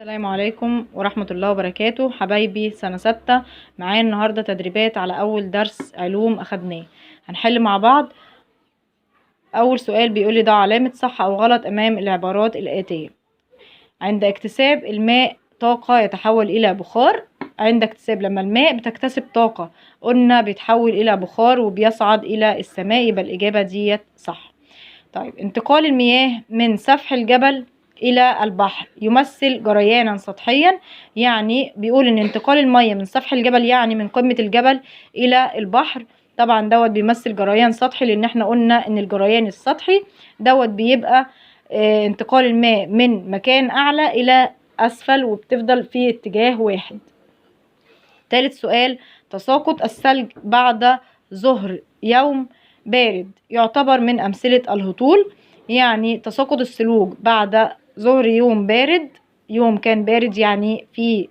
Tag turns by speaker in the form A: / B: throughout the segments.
A: السلام عليكم ورحمة الله وبركاته. حبايبي سنة 6 معايا النهاردة تدريبات على أول درس علوم أخدناه. هنحل مع بعض. أول سؤال بيقولي ضع علامة صح أو غلط أمام العبارات الآتية: عند اكتساب الماء طاقة يتحول إلى بخار. عند اكتساب، لما الماء بتكتسب طاقة قلنا بيتحول إلى بخار وبيصعد إلى السماء، يبقى الإجابة ديت صح. طيب، انتقال المياه من سفح الجبل إلى البحر يمثل جريانا سطحيا. يعني بيقول إن انتقال المياه من سفح الجبل، يعني من قمة الجبل إلى البحر، طبعا دوت بيمثل جريان سطحي، لأن احنا قلنا إن الجريان السطحي دوت بيبقى انتقال الماء من مكان أعلى إلى أسفل وبتفضل في اتجاه واحد. ثالث سؤال: تساقط الثلج بعد ظهر يوم بارد يعتبر من أمثلة الهطول. يعني تساقط الثلوج بعد ظهر يوم بارد، يوم كان بارد يعني في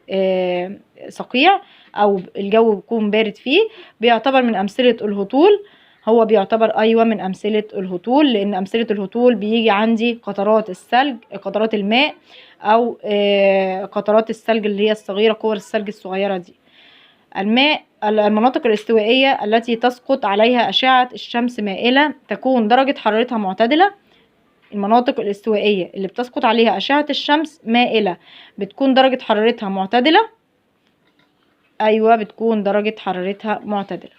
A: صقيع أو الجو بيكون بارد فيه، بيعتبر من أمثلة الهطول. هو بيعتبر أيوة من أمثلة الهطول، لأن أمثلة الهطول بيجي عندي قطرات الثلج، قطرات الماء، أو قطرات الثلج اللي هي الصغيرة، كور الثلج الصغيرة دي. المناطق الاستوائية التي تسقط عليها أشعة الشمس مائلة تكون درجة حرارتها معتدلة. المناطق الاستوائية اللي بتسقط عليها أشعة الشمس مائلة بتكون درجة حرارتها معتدلة. أيوة، بتكون درجة حرارتها معتدلة.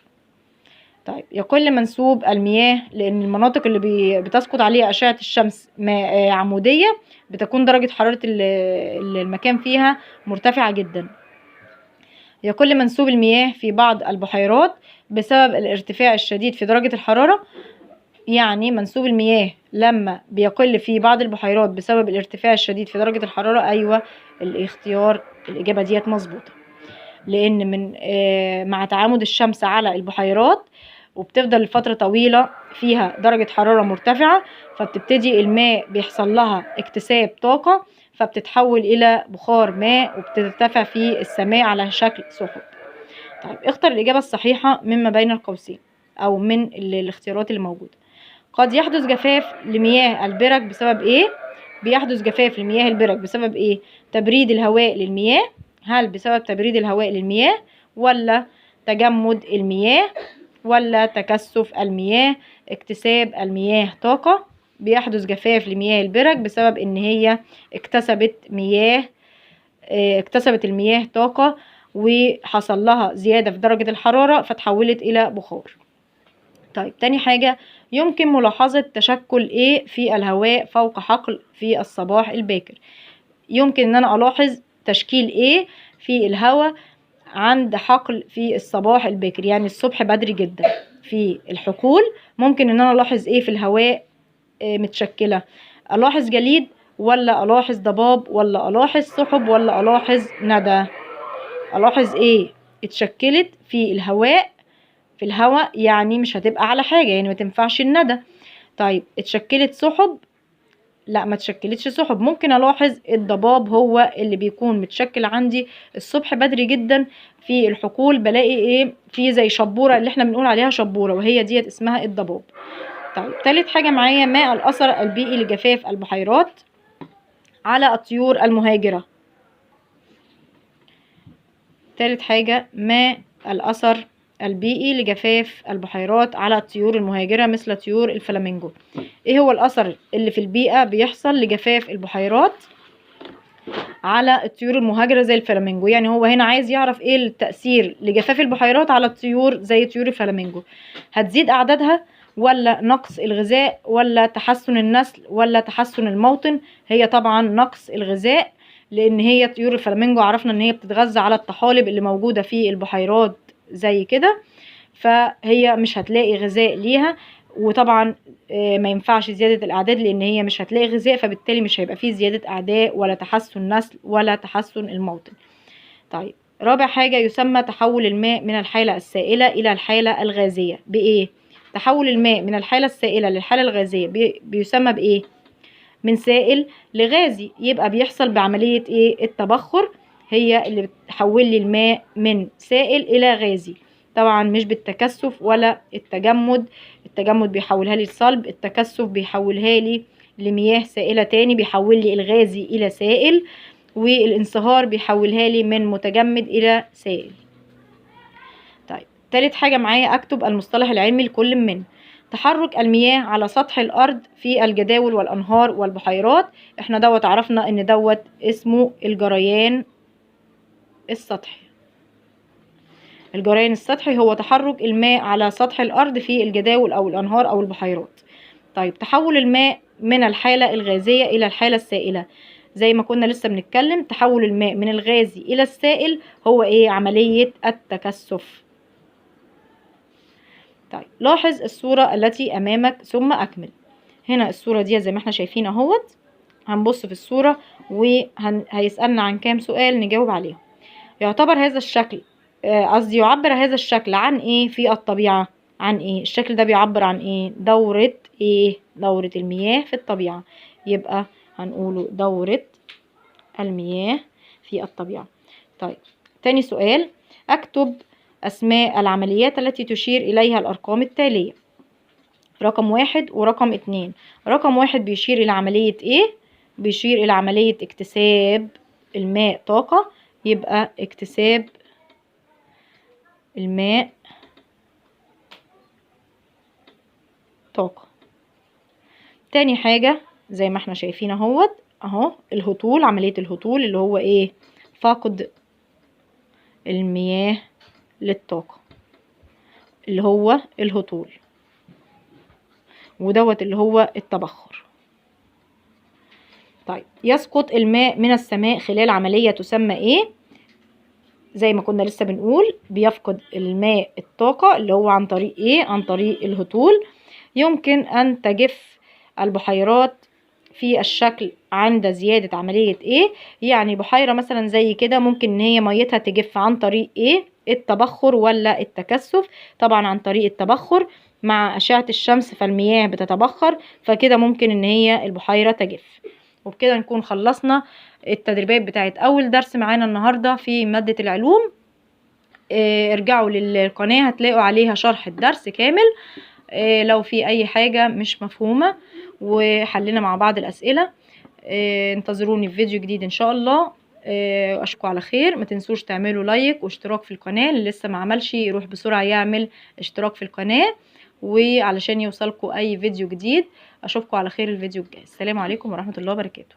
A: طيب، يقل منسوب المياه، لأن المناطق اللي بتسقط عليها أشعة الشمس عمودية بتكون درجة حرارة المكان فيها مرتفعة جدا. يقل منسوب المياه في بعض البحيرات بسبب الارتفاع الشديد في درجة الحرارة. يعني منسوب المياه لما بيقل في بعض البحيرات بسبب الارتفاع الشديد في درجة الحرارة. أيوة، الإجابة ديت مظبوطة، لأن من مع تعامد الشمس على البحيرات وبتفضل لفترة طويلة فيها درجة حرارة مرتفعة، فبتبتدي الماء بيحصل لها اكتساب طاقة، فبتتحول إلى بخار ماء وبترتفع في السماء على شكل سحب. طيب، اختر الإجابة الصحيحة مما بين القوسين أو من الاختيارات اللي موجودة. قد يحدث جفاف لمياه البرك بسبب إيه؟ بيحدث جفاف لمياه البرك بسبب إيه؟ تبريد الهواء للمياه. هل بسبب تبريد الهواء للمياه، ولا تجمد المياه، ولا تكثف المياه، اكتساب المياه طاقة؟ بيحدث جفاف لمياه البرك بسبب ان هي اكتسبت المياه طاقة وحصل لها زيادة في درجة الحرارة فتحولت الى بخار. طيب، تاني حاجة: يمكن ملاحظة تشكل ايه في الهواء فوق حقل في الصباح الباكر. يمكن ان انا الاحظ تشكيل ايه في الهواء عند حقل في الصباح الباكر، يعني الصبح بدري جدا في الحقول. ممكن ان انا الاحظ ايه في الهواء متشكلة؟ الاحظ جليد، ولا الاحظ ضباب، ولا الاحظ سحب، ولا الاحظ ندى؟ الاحظ ايه اتشكلت في الهواء. في الهواء يعني مش هتبقى على حاجة، يعني ما تنفعش الندى. طيب، اتشكلت سحب؟ لا، ما تشكلتش سحب. ممكن الاحظ الضباب، هو اللي بيكون متشكل عندي الصبح بدري جدا في الحقول، بلاقي ايه في زي شبورة اللي احنا بنقول عليها شبورة، وهي ديت اسمها الضباب. طيب، تالت حاجة معايا: ما الأثر البيئي لجفاف البحيرات على الطيور المهاجرة؟ تالت حاجة: ما الأثر البيئي لجفاف البحيرات على الطيور المهاجرة مثل طيور الفلامينجو؟ ايه هو الأثر اللي في البيئة بيحصل لجفاف البحيرات على الطيور المهاجرة زي الفلامينجو؟ يعني هو هنا عايز يعرف ايه التأثير لجفاف البحيرات على الطيور زي طيور الفلامينجو. هتزيد أعدادها، ولا نقص الغذاء، ولا تحسن النسل، ولا تحسن الموطن؟ هي طبعا نقص الغذاء، لأن هي طيور الفلامينجو عرفنا ان هي بتتغذى على الطحالب اللي موجودة في البحيرات زي كده، فهي مش هتلاقي غذاء ليها. وطبعا ما ينفعش زيادة الأعداد، لأن هي مش هتلاقي غذاء، فبالتالي مش هيبقى فيه زيادة أعداء ولا تحسن نسل ولا تحسن الموطن. طيب، رابع حاجة: يسمى تحول الماء من الحالة السائلة إلى الحالة الغازية بإيه؟ تحول الماء من الحالة السائلة للحالة الغازية بيسمى بإيه؟ من سائل لغازي. يبقى بيحصل بعملية إيه؟ التبخر، هي اللي بتحول لي الماء من سائل إلى غازي. طبعا مش بالتكثف ولا التجمد. التجمد بيحولها لي الصلب، التكثف بيحولها لي لمياه سائلة تاني، بيحول لي الغازي إلى سائل. والانصهار بيحولها لي من متجمد الى سائل. طيب تالت حاجة معايا اكتب المصطلح العلمي لكل من. تحرك المياه على سطح الارض في الجداول والانهار والبحيرات، احنا دوت عرفنا ان دوت اسمه الجريان السطحي. الجريان السطحي هو تحرك الماء على سطح الارض في الجداول او الانهار او البحيرات. طيب تحول الماء من الحالة الغازية الى الحالة السائلة، زي ما كنا لسه بنتكلم، تحول الماء من الغازي الى السائل هو ايه؟ عملية التكثف. طيب لاحظ الصورة التي امامك ثم اكمل. هنا الصورة دي زي ما احنا شايفين اهوت، هنبص في الصورة وهيسألنا عن كام سؤال نجاوب عليهم. يعتبر هذا الشكل يعبر هذا الشكل عن ايه في الطبيعة؟ عن ايه الشكل ده؟ بيعبر عن ايه؟ دورة ايه؟ دورة المياه في الطبيعة. يبقى هنقوله دورة المياه في الطبيعة. طيب تاني سؤال، اكتب اسماء العمليات التي تشير اليها الارقام التالية. رقم 1 ورقم 2. رقم 1 بيشير الى عملية ايه؟ بيشير الى عملية اكتساب الماء طاقة، يبقى اكتساب الماء طاقة. تاني حاجة زي ما احنا شايفين اهوت اهو الهطول، عملية الهطول اللي هو ايه؟ فقد المياه للطاقة، اللي هو الهطول، ودوت اللي هو التبخر. طيب يسقط الماء من السماء خلال عملية تسمى ايه؟ زي ما كنا لسه بنقول بيفقد الماء الطاقة اللي هو عن طريق ايه؟ عن طريق الهطول. يمكن ان تجف البحيرات في الشكل عند زيادة عملية ايه؟ يعني بحيرة مثلا زي كده ممكن ان هي ميتها تجف عن طريق ايه؟ التبخر ولا التكثف؟ طبعا عن طريق التبخر، مع أشعة الشمس فالمياه بتتبخر، فكده ممكن ان هي البحيرة تجف. وبكده نكون خلصنا التدريبات بتاعت اول درس معانا النهاردة في مادة العلوم. ارجعوا للقناة هتلاقوا عليها شرح الدرس كامل لو في اي حاجة مش مفهومة، وحلنا مع بعض الاسئلة. انتظروني في فيديو جديد ان شاء الله. اشوفكم على خير. ما تنسوش تعملوا لايك واشتراك في القناة، اللي لسه ما عملش يروح بسرعة يعمل اشتراك في القناة وعلشان يوصلكم اي فيديو جديد. اشوفكم على خير الفيديو الجاي. السلام عليكم ورحمة الله وبركاته.